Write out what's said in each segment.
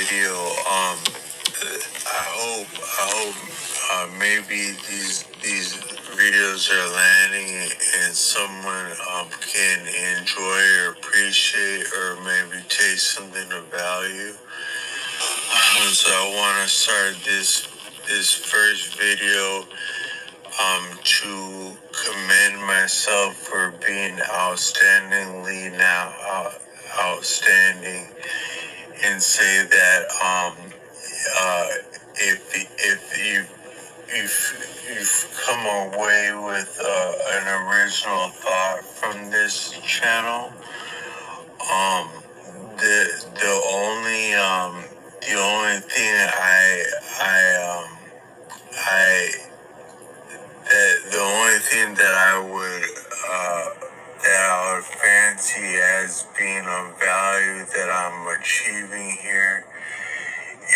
video. I hope maybe these videos are landing and someone can enjoy or appreciate or maybe take something of value. So I want to start this first video to commend myself for being outstanding, and say that if you've come away with an original thought from this channel, the only thing the only thing that I would fancy as being of value that I'm achieving here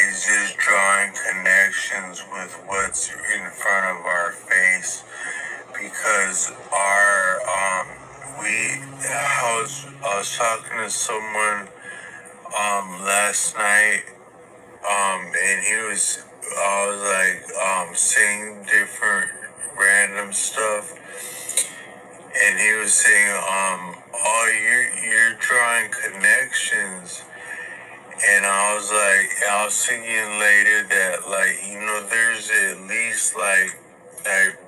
is just drawing connections with what's in front of our face, because I was talking to someone last night, and I was like saying different random stuff, and he was saying, oh, you're drawing connections. And I was thinking later that, there's at least like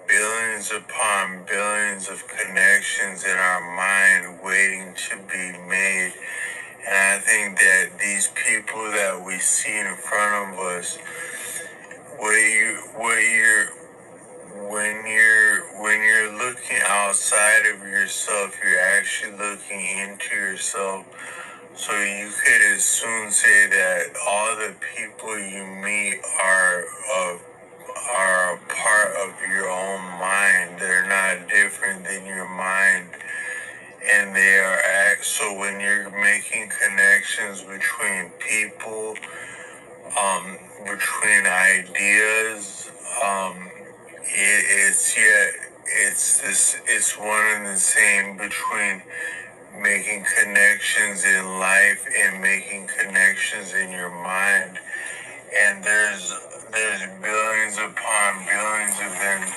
billions upon billions of connections in our mind waiting to be made. And I think that these people that we see in front of us, when you're looking outside of yourself, you're actually looking into yourself. So you could as soon say that all the people you meet are a part of your own mind. They're not different than your mind. And they are so when you're making connections between people, between ideas, it's one and the same between making connections in life and making connections in your mind. And there's billions upon billions of them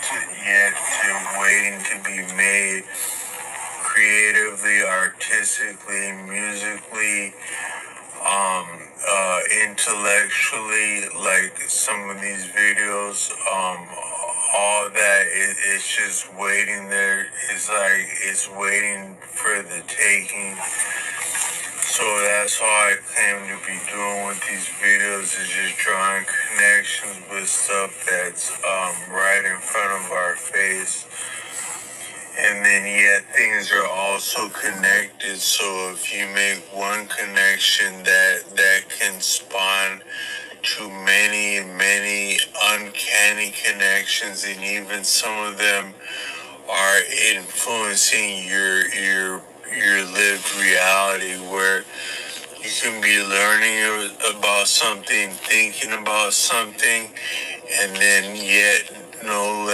yet to waiting to be made, creatively, artistically, musically, intellectually, like some of these videos, all that it's just waiting there. It's waiting for the taking. So that's all I claim to be doing with these videos, is just drawing connections with stuff that's right in front of our face. And then yet things are also connected. So if you make one connection, that can spawn to many uncanny connections, and even some of them are influencing your lived reality, where you can be learning about something, thinking about something, and then yet no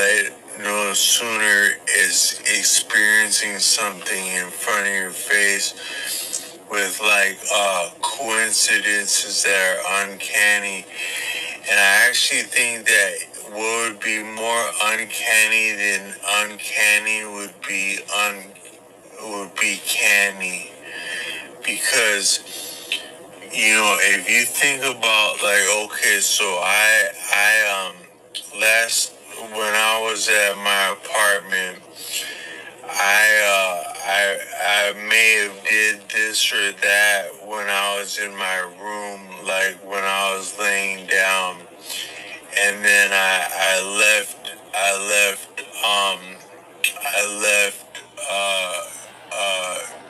sooner is experiencing something in front of your face with coincidences that are uncanny. And I actually think that what would be more uncanny than uncanny would be canny, because if you think about okay, so when I was at my apartment, I may have did this or that when I was in my room, like when I was laying down, and then I left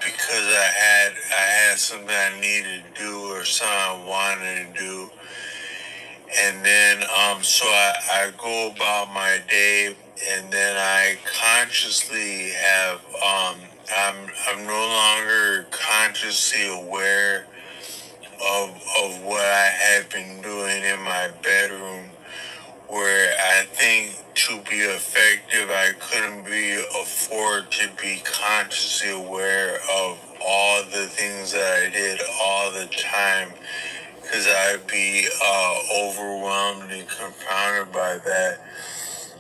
because I had something I needed to do or something I wanted to do. And then, so I go about my day, and then I consciously I'm no longer consciously aware of what I had been doing in my bedroom, where I think to be effective, I couldn't afford to be consciously aware of all the things that I did all the time, because I'd be overwhelmed and confounded by that.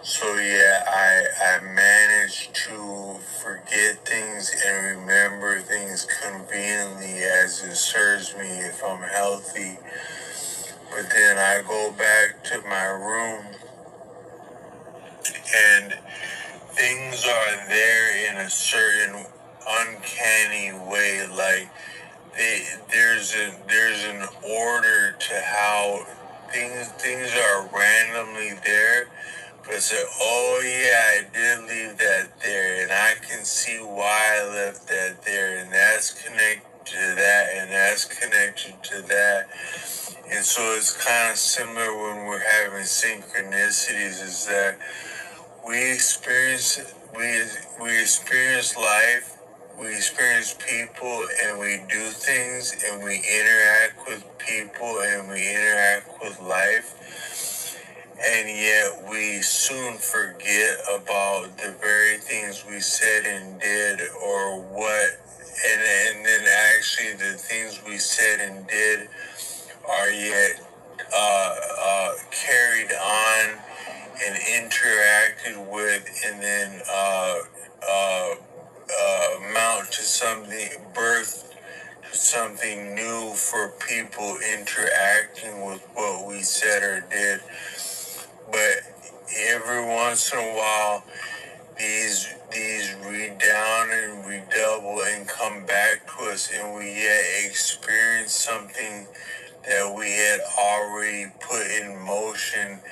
So yeah, I manage to forget things and remember things conveniently as it serves me if I'm healthy. But then I go back to my room and things are there in a certain uncanny way. Like there's an order to how things are randomly there. But say, oh yeah, I did leave that there, and I can see why I left that there, and that's connected to that, and that's connected to that. And so it's kind of similar when we're having synchronicities, is that we experience we experience life, we experience people, and we do things, and we interact with people, and we interact with life. And yet we soon forget about the very things we said and did, or what, and then actually the things we said and did are yet carried on and interacted with, and then amount to something, birth to something new for people interacting with what we said or did. But every once in a while, these redound and redouble and come back to us, and we yet experience something that we had already put in motion,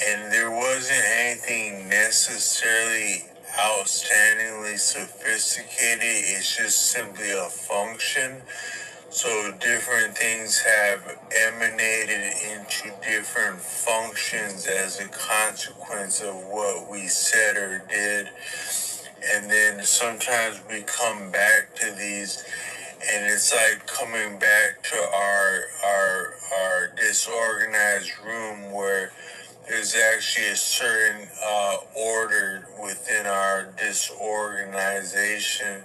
and there wasn't anything necessarily outstandingly sophisticated. It's just simply a function. So different things have emanated into different functions as a consequence of what we said or did. And then sometimes we come back to these, and it's like coming back to our disorganized room, where there's actually a certain order within our disorganization.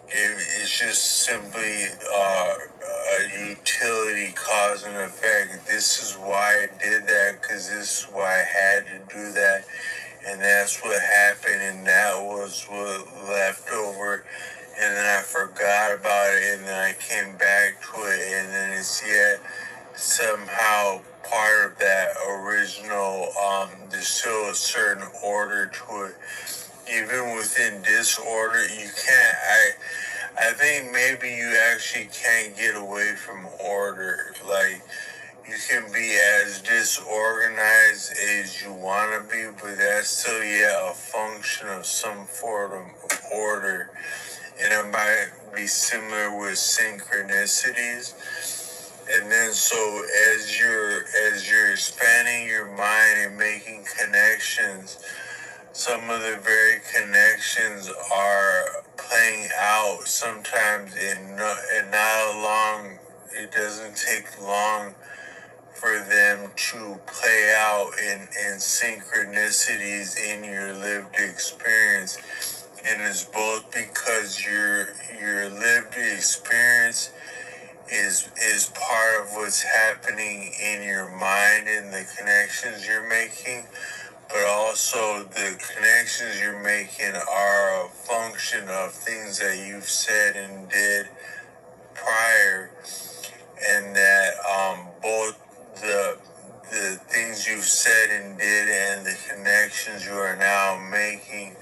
It's just simply a utility cause and effect. This is why I did that, because this is why I had to do that, and that's what happened, and that was what left over, and then I forgot about it, and then I came back to it, and then it's yet somehow part of that original, there's still a certain order to it. Even within disorder, you can't, I think maybe you actually can't get away from order. Like, you can be as disorganized as you want to be, but that's still yet a function of some form of order. And it might be similar with synchronicities. And then so as you're expanding your mind and making connections, some of the very connections are playing out sometimes and not long. It doesn't take long for them to play out in synchronicities in your lived experience. And it's both because your lived experience is part of what's happening in your mind and the connections you're making, but also the connections you're making are a function of things that you've said and did prior, and that both the things you've said and did and the connections you are now making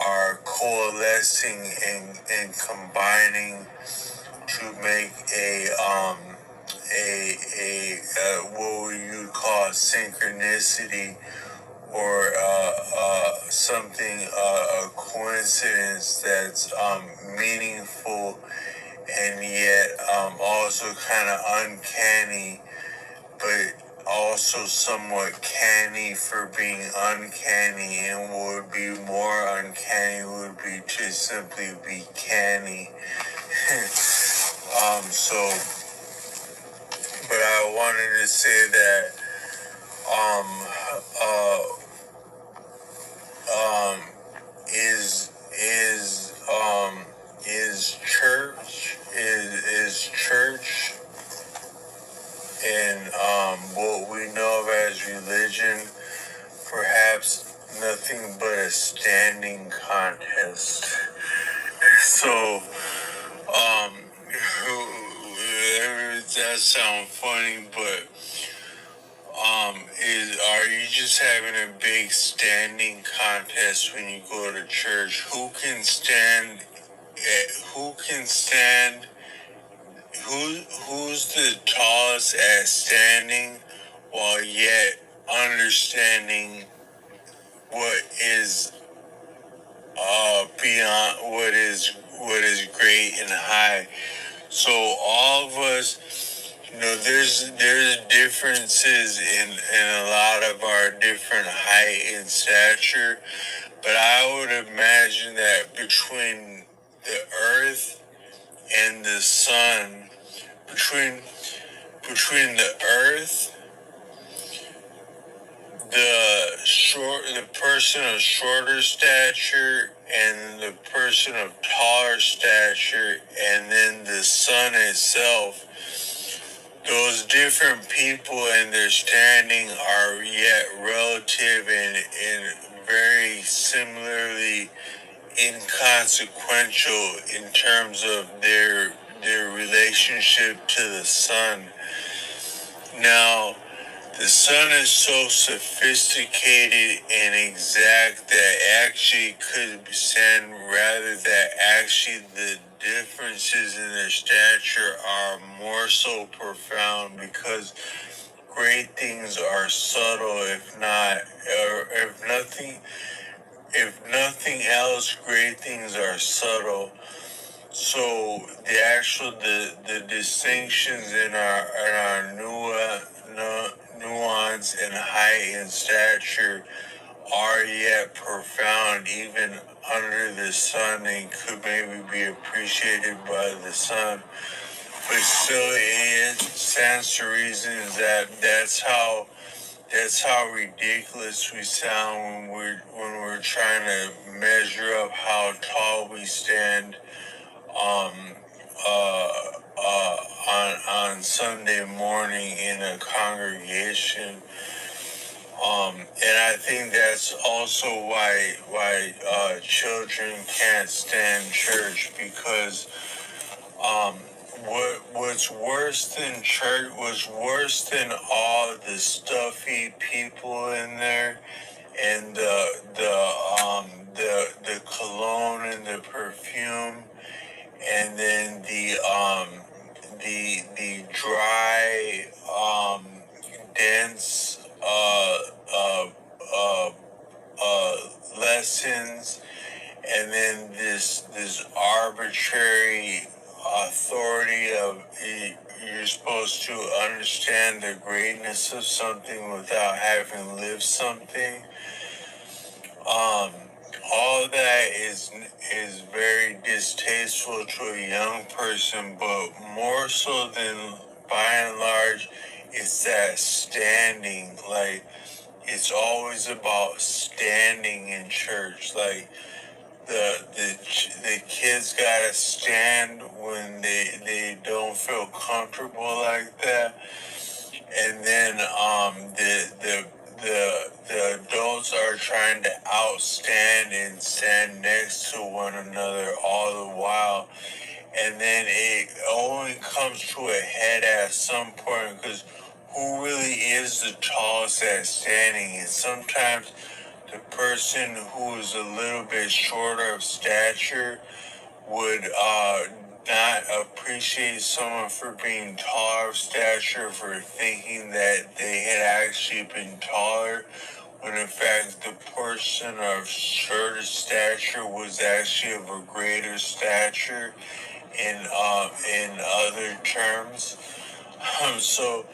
are coalescing and combining to make what you call synchronicity, or something, a coincidence that's meaningful, and yet also kind of uncanny, but also somewhat canny for being uncanny, and what would be more uncanny would be to simply be canny. So, but I wanted to say that uh, um, is is um, is church contest. So, that sounds funny, but are you just having a big standing contest when you go to church? Who can stand? Who's the tallest at standing, while yet understanding what is beyond what is great and high. So all of us, there's differences in a lot of our different height and stature, but I would imagine that between the earth and the sun, between the earth, the person of shorter stature and the person of taller stature, and then the sun itself, those different people and their standing are yet relative and very similarly inconsequential in terms of their relationship to the sun. Now, the sun is so sophisticated and exact that actually could stand, rather that actually the differences in their stature are more so profound, because great things are subtle, if nothing else, great things are subtle. So the distinctions in our nuance and height and stature are yet profound, even under the sun, and could maybe be appreciated by the sun. But still, it stands to reason that that's how ridiculous we sound when we're trying to measure up how tall we stand um, on Sunday morning in a congregation. And I think that's also why children can't stand church, because what's worse than church was worse than all the stuffy people in there, and the cologne and the perfume, and then the dry, dense uh, uh, lessons, and then this arbitrary authority of you're supposed to understand the greatness of something without having lived something. All that is very distasteful to a young person, but more so than by and large, it's that standing. Like, it's always about standing in church. Like, the kids gotta stand when they don't feel comfortable like that, and then the adults are trying to outstand and stand next to one another all the while, and then it only comes to a head at some point, because who really is the tallest at standing? And sometimes the person who is a little bit shorter of stature would not appreciate someone for being taller of stature, for thinking that they had actually been taller, when in fact the person of shorter stature was actually of a greater stature in other terms. So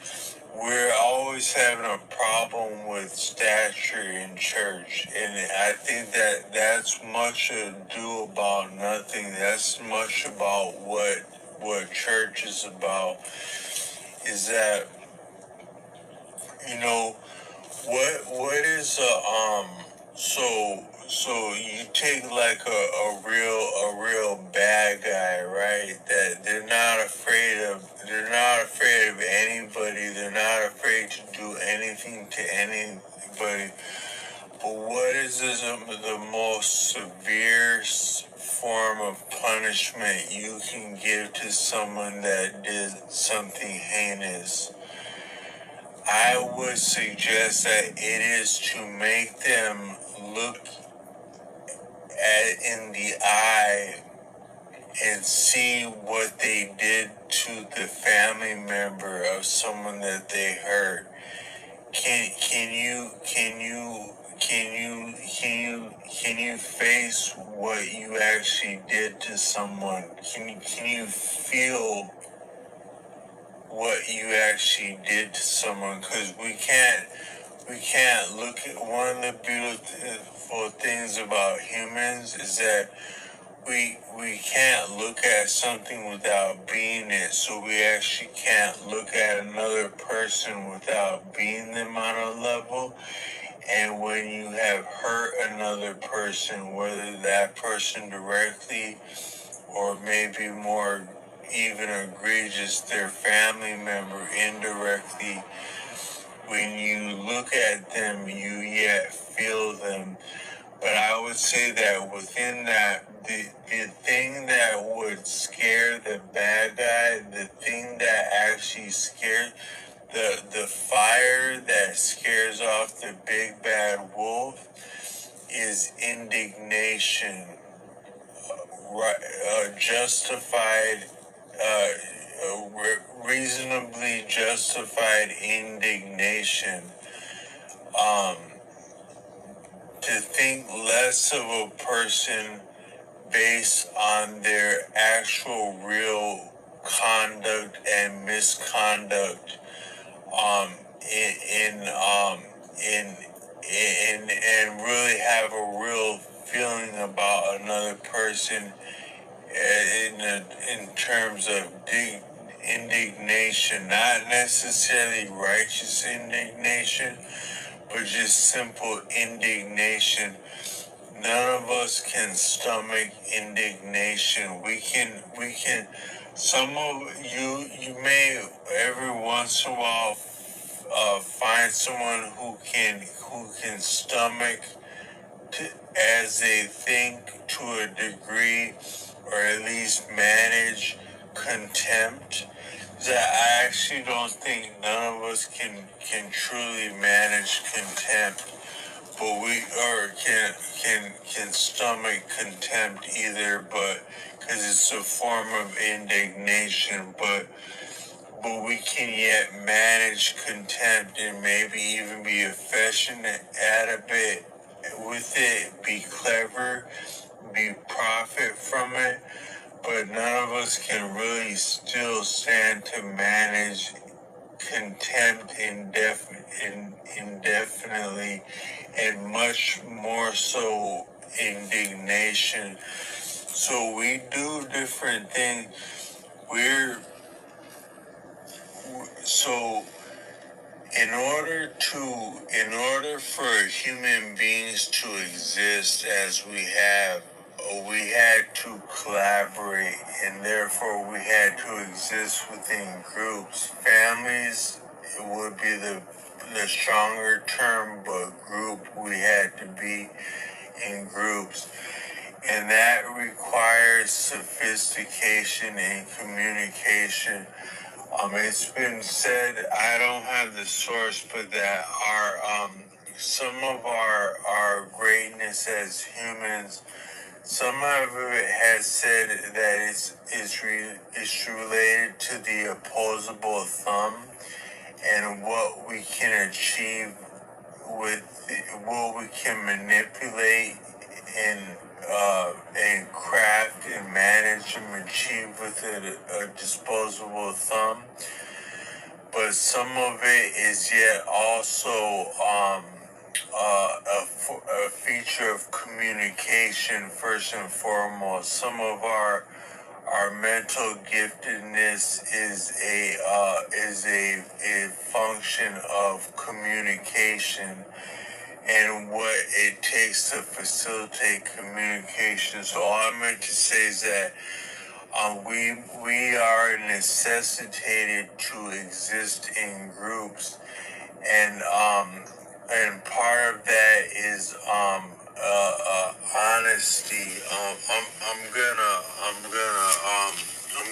we're always having a problem with stature in church, and I think that that's much ado about nothing. That's much about what church is about. Is that, you know, what is so you take like a real bad guy, right? That they're not afraid of anybody. They're not afraid to do anything to anybody. But what is the most severe severest form of punishment you can give to someone that did something heinous, I would suggest that it is to make them look in the eye and see what they did to the family member of someone that they hurt. Can you face what you actually did to someone? Can you feel what you actually did to someone? Because we can't look at, one of the beautiful things about humans is that we can't look at something without being it, so we actually can't look at another person without being them on a level. And when you have hurt another person, whether that person directly or maybe more even egregious, their family member indirectly, when you look at them, you yet feel them. But I would say that within that, the thing that would scare the bad guy, the thing that actually scares, the fire that scares off the big bad wolf is indignation, justified, reasonably justified indignation. To think less of a person based on their actual real conduct and misconduct, and really have a real feeling about another person, in terms of indignation, not necessarily righteous indignation, but just simple indignation. None of us can stomach indignation. We can, some of you may every once in a while find someone who can stomach, as they think, to a degree, or at least manage contempt. That I actually don't think none of us can truly manage contempt, but we or can stomach contempt either, but because it's a form of indignation, but we can yet manage contempt and maybe even be affectionate at a bit with it, be clever, be profit from it, but none of us can really still stand to manage contempt indefinitely, and much more so indignation. So we do different things. So in order for human beings to exist as we have, we had to collaborate, and therefore we had to exist within groups. Families would be the stronger term, but group, we had to be in groups. And that requires sophistication and communication. It's been said, I don't have the source, but that some of our greatness as humans, some of it has said that it's related to the opposable thumb, and what we can achieve with what we can manipulate and craft and manage and achieve with a disposable thumb. But some of it is yet also a feature of communication first and foremost. Some of our mental giftedness is a function of communication and what it takes to facilitate communication. So all I meant to say is that we are necessitated to exist in groups, and part of that is honesty. I'm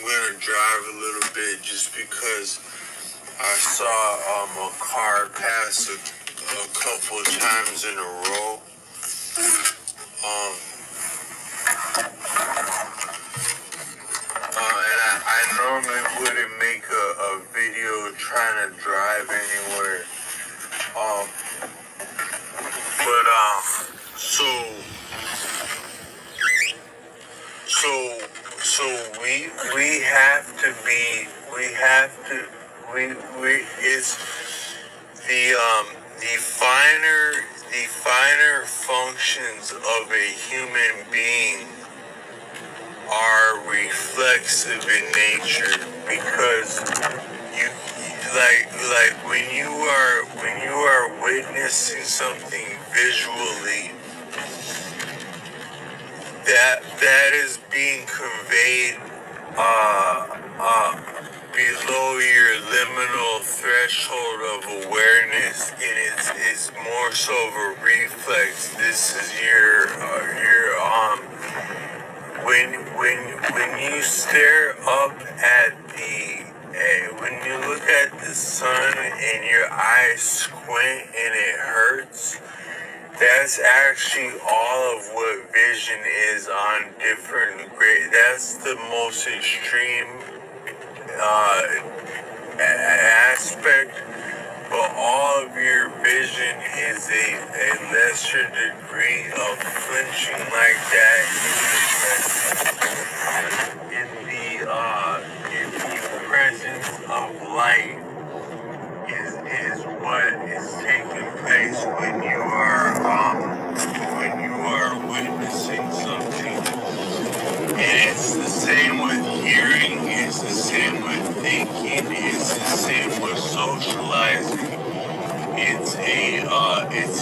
gonna drive a little bit just because I saw a car pass a couple of times in a row. And I normally wouldn't make a video trying to drive anywhere. But so we have to be we it's the finer functions of a human being are reflexive in nature, because you like when you are witnessing something visually, that is being conveyed below your liminal threshold of awareness, and it's more so of a reflex. This is your when you stare up at when you look at the sun and your eyes squint and it hurts, that's actually all of what vision is on different grade. That's the most extreme aspect, but all of your vision is a lesser degree of flinching like that in the presence of light is what is taking place when you are witnessing something. And it's the same with hearing, it's the same with thinking, it's the same with socializing. It's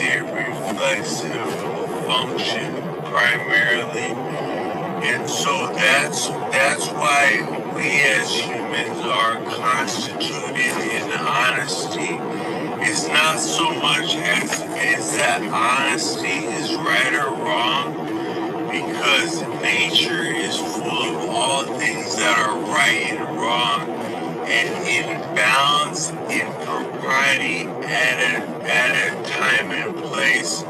a reflexive function primarily. And so that's why we as humans are constituted in honesty. It's not so much as that honesty is right or wrong, because nature is full of all things that are right and wrong, and in balance, in propriety, at a time and place.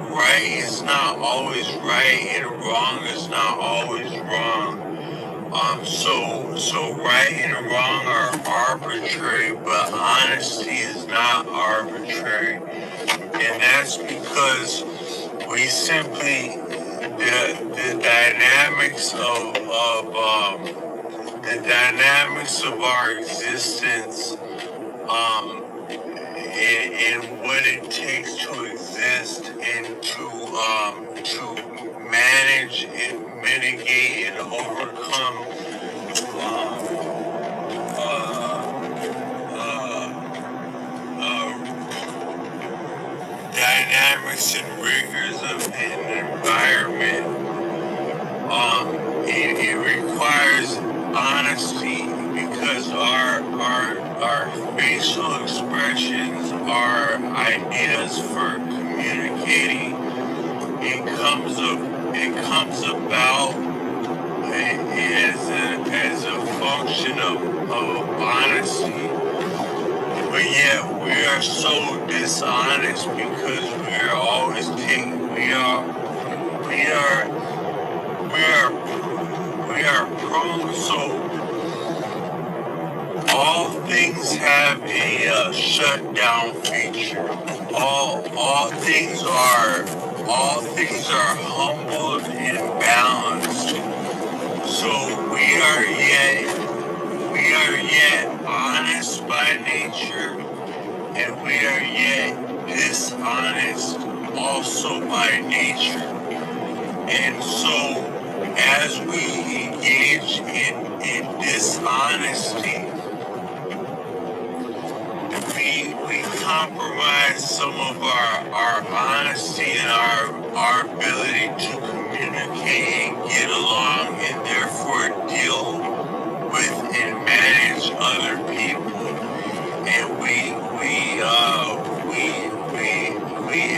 Right is not always right, and wrong is not always wrong. So right and wrong are arbitrary, but honesty is not arbitrary, and that's because we simply the dynamics of our existence, and what it takes to exist and to manage and mitigate and overcome dynamics and rigors of an environment. It requires honesty, because our facial expressions are ideas for communicating. It comes about as a function of honesty. But yet we are so dishonest, because we are always taking we are prone. So all things have a shutdown feature. All things are humbled and balanced. So we are yet honest by nature, and we are yet dishonest also by nature. And so as we engage in dishonesty, we compromise some of our honesty and our ability to communicate and get along, and therefore deal with and manage other people. And we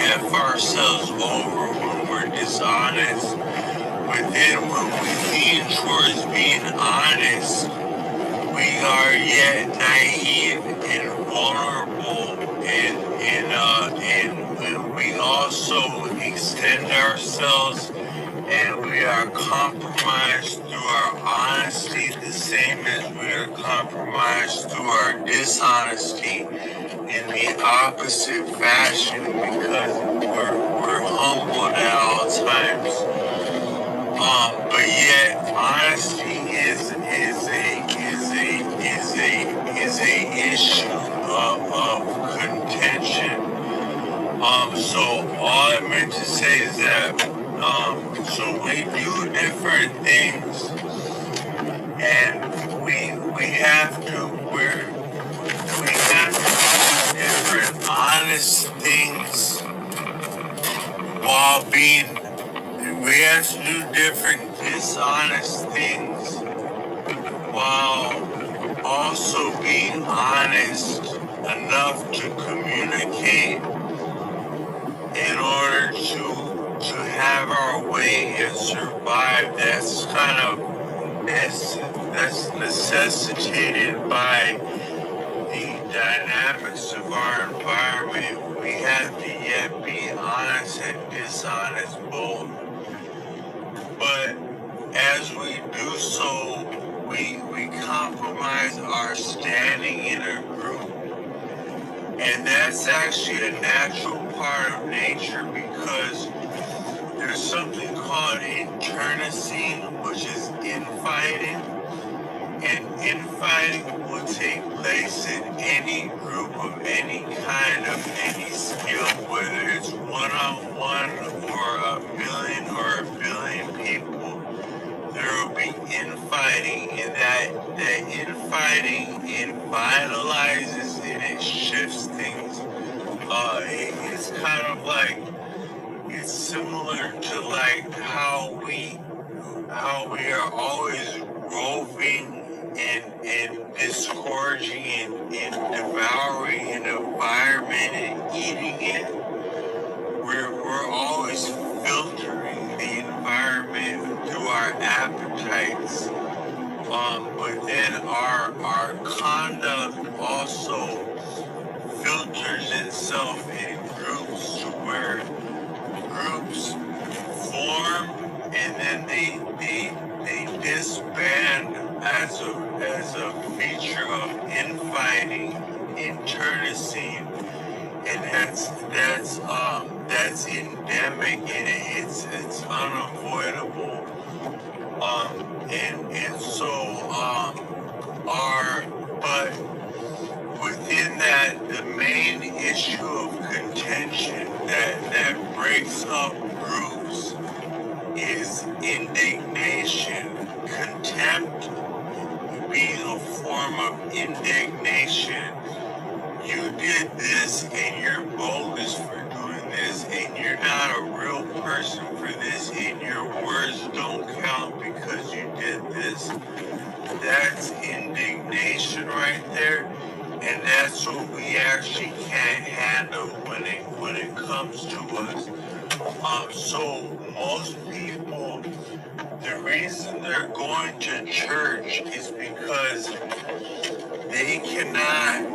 F ourselves over when dishonest. But then when we lean towards being honest, we are yet naive and vulnerable, and we also extend ourselves, and we are compromised through our honesty, the same as we are compromised through our dishonesty in the opposite fashion, because we're humbled at all times. But yet honesty is a issue of contention. So all I meant to say is that so we do different things, and we have to we have to do different honest things while being. We have to do different dishonest things while also being honest enough to communicate in order to have our way and survive. That's necessitated by the dynamics of our environment. We have to yet be honest and dishonest both. But as we do so, we compromise our standing in a group. And that's actually a natural part of nature, because there's something called internecine, which is infighting. And infighting will take place in any group of any kind, of any skill, whether it's one-on-one or a million or a billion people. There will be infighting, and that infighting, it vitalizes and it shifts things. It's kind of like, it's similar to like how we are always roving and disgorging and devouring an environment and eating it. We're always filtering the environment through our appetites. But then our conduct also filters itself in groups, to where groups form and then they disband as a feature of infighting, internecine, and that's endemic, and it's unavoidable. And so but within that, the main issue of contention that breaks up groups is indignation. Contempt being a form of indignation. You did this and you're bogus for doing this, and you're not a real person for this, and your words don't count because you did this. That's indignation right there, and that's what we actually can't handle when it comes to us. So most people, the reason they're going to church is because they cannot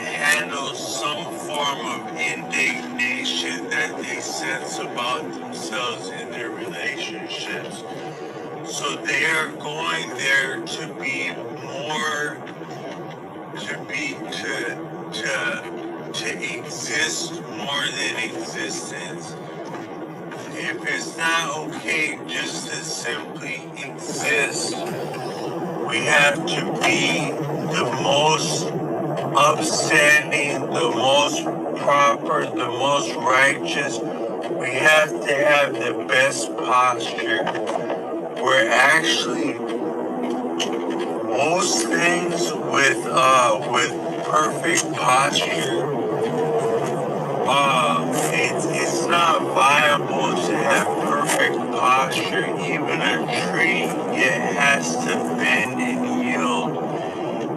handle some form of indignation that they sense about themselves in their relationships. So they are going there to be more, to exist more than existence. If it's not okay just to simply exist, we have to be the most upstanding, the most proper, the most righteous. We have to have the best posture. We're actually, most things with perfect posture, it's not viable to have perfect posture. Even a tree, it has to bend and yield.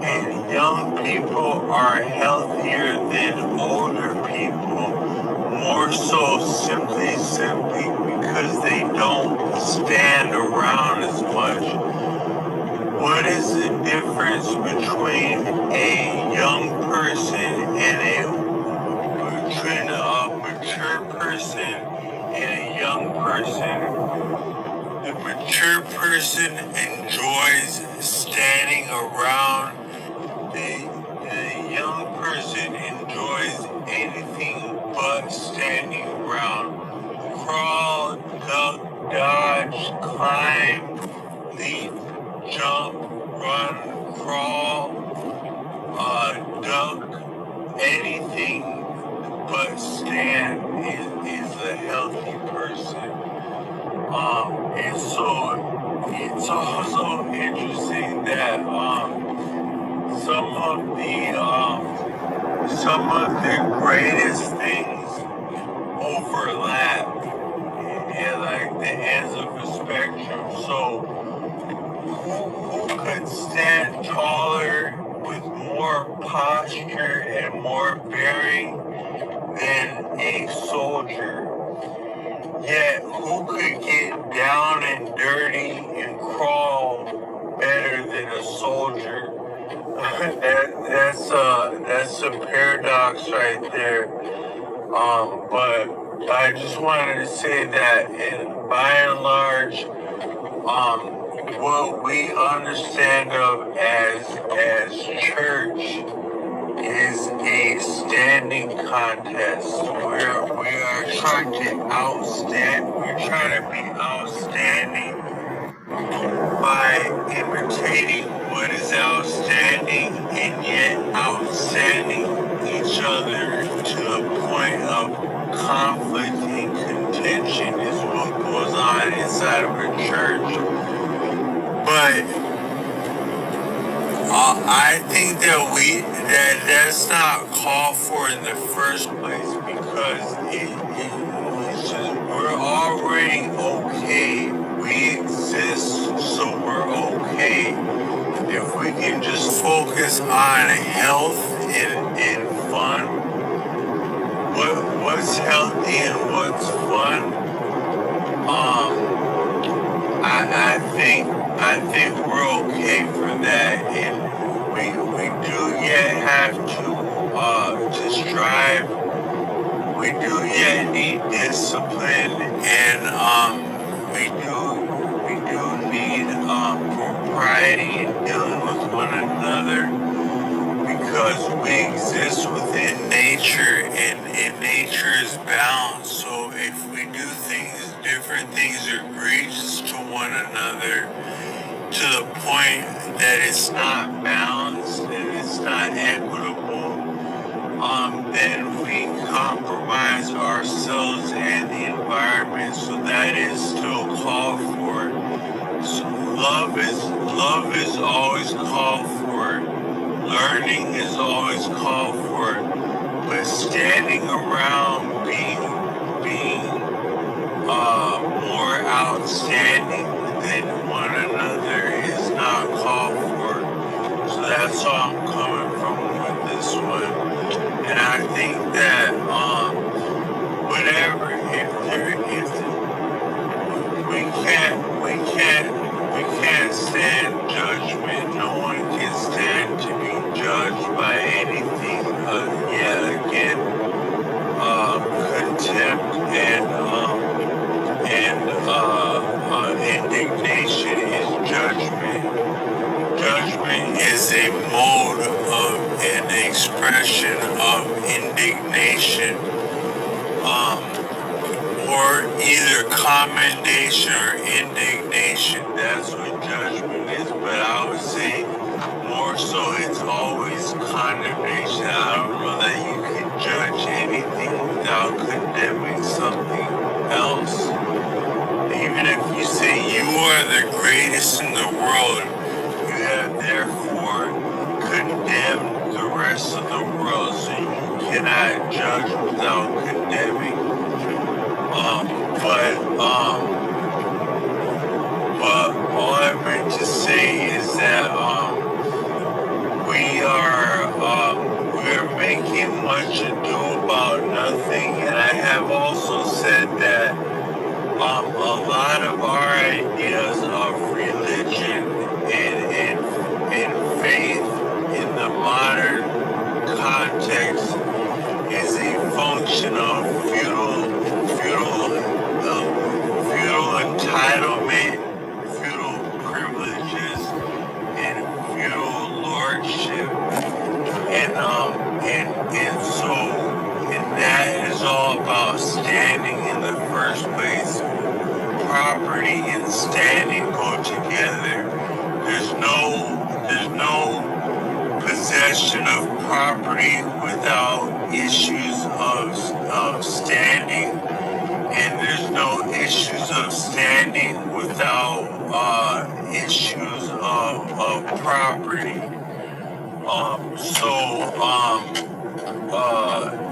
And young people are healthier than older people. more so simply because they don't stand around as much. What is the difference between a young person between a mature person and a young person? The mature person enjoys standing around. The young person enjoys anything but standing around. Crawl, duck, dodge, climb, leap, jump, run, crawl, duck, anything but stand is a healthy person. And so it's also interesting that some of the greatest things overlap at like the ends of the spectrum. So who could stand taller with more posture and more bearing than a soldier? Yet who could get down and dirty and crawl better than a soldier? That's a paradox right there. But I just wanted to say that, by and large, what we understand of as church is a standing contest. We are trying to outstand. We're trying to be outstanding by imitating what is outstanding and yet outstanding each other to the point of conflict and contention is what goes on inside of a church. But I think that's not called for in the first place because it's just we're already okay. We exist, so we're okay. If we can just focus on health and fun, what's healthy and what's fun, I think we're okay for that, and we do yet have to strive. We do yet need discipline, and we do need propriety in dealing with one another because we exist within nature, and nature is balanced. So if we do things, different things are egregious to one another to the point that it's not balanced and it's not equitable, then we compromise ourselves and the environment. So that is still called for. So love is always called for. Learning is always called for. But standing around being more outstanding than one another is not called for. So that's all I'm coming from with this one. And I think that whatever, if we can't stand judgment. No one can stand to be judged by anything. Yet again, contempt and indignation is judgment. Judgment is a mode of an expression of indignation, or either commendation or indignation. That's what judgment is. But I would say more so it's always condemnation. I don't know that you can judge anything without condemning something else. Even if you say you are the greatest in the world, you have therefore condemned the rest of the world, so you cannot judge without condemning. But all I meant to say is that we are making much ado about nothing, and I have a lot of our ideas of religion and faith in the modern context is a function of feudal entitlement, feudal privileges, and feudal lordship, and that is all about standing in the first place. Property and standing go together. There's no possession of property without issues of standing, and there's no issues of standing without issues of property.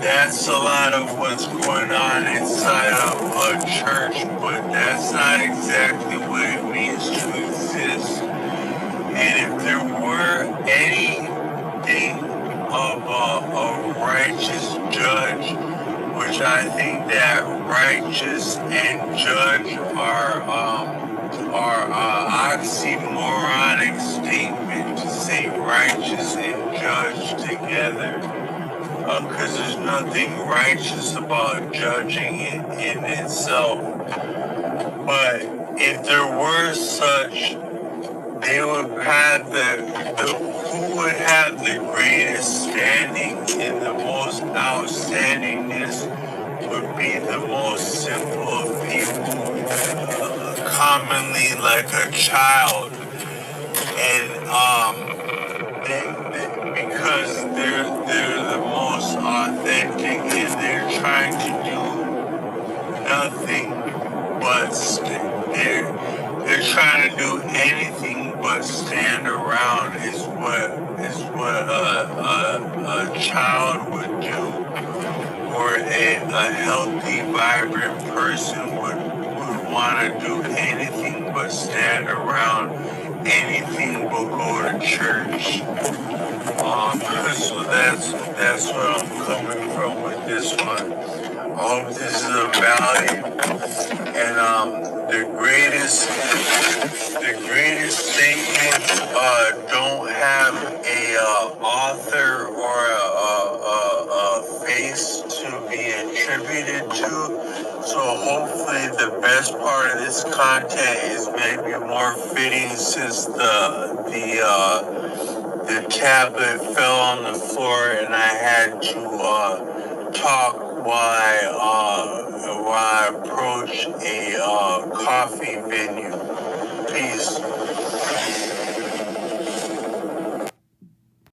That's a lot of what's going on inside of a church, but that's not exactly what it means to exist. And if there were anything of a righteous judge, which I think that righteous and judge are oxymoronic statement to say righteous and judge together, because there's nothing righteous about judging in itself. But if there were such, they would have who would have the greatest standing and the most outstandingness would be the most simple of people, commonly like a child, and because they're the most authentic and they're trying to do nothing but they're trying to do anything but stand around is what a child would do, or a healthy, vibrant person would want to do anything but stand around, anything but go to church. So that's where I'm coming from with this one. I hope this is of value. And the greatest statements don't have a author or a face to be attributed to. So hopefully the best part of this content is maybe more fitting, since the tablet fell on the floor and I had to talk while I approach a coffee venue. Peace.